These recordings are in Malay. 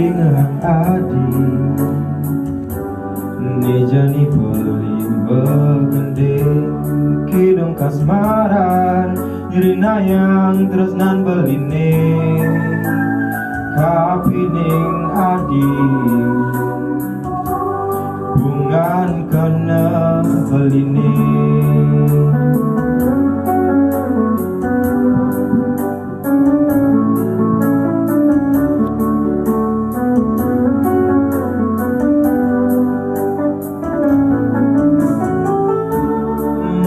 dengan adik Nejani beli begending Kidung kasmaran Rinayang terus nan beline Kapining adik Bungan kena beline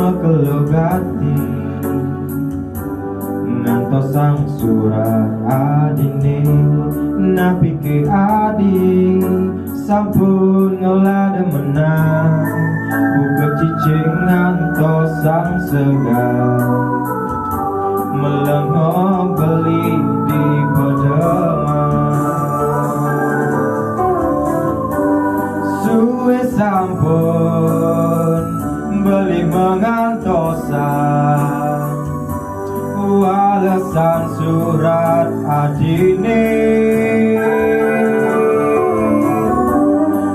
Makelogati Ngantosang surat adine Napi ke adi Sampun ngelada menang Buka cicing ngantosang segar Melengok beli di pedeman Suwe sampun beli mengantosan Walesan surat adine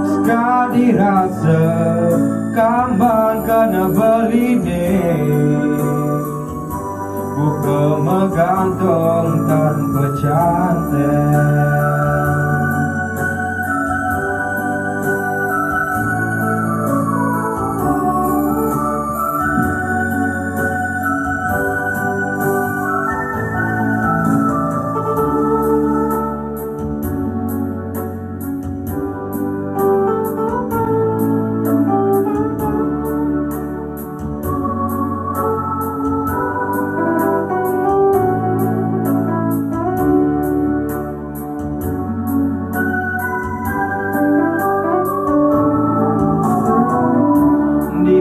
Sekali rasa kambang kena beline Buka megantong tanpa cantik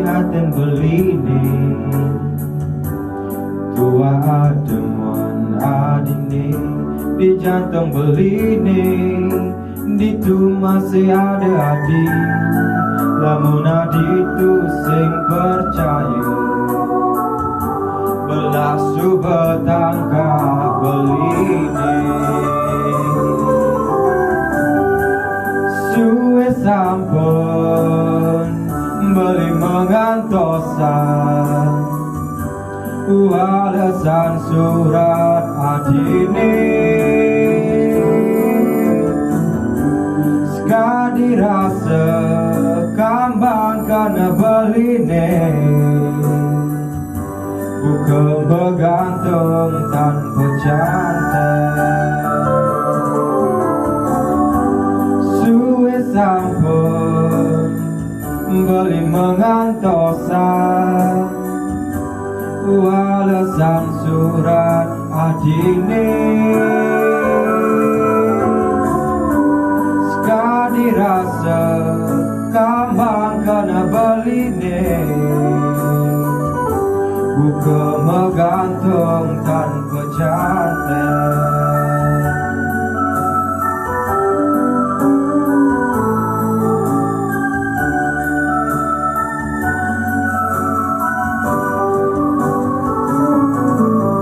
Haten beline tua ademan adine di jantung beline di tu masih ada adi lamun adi tu sing percaya belas subetangka beline suwe sampun beli mengantosan Walesan surat adine Sekali rasa kambang kena beline Bukan bergantung tanpa cantik Suwe sampun beli mengantosan Walesan surat adine Sekali rasa kambang kena beline Buka megantung tanpa cantik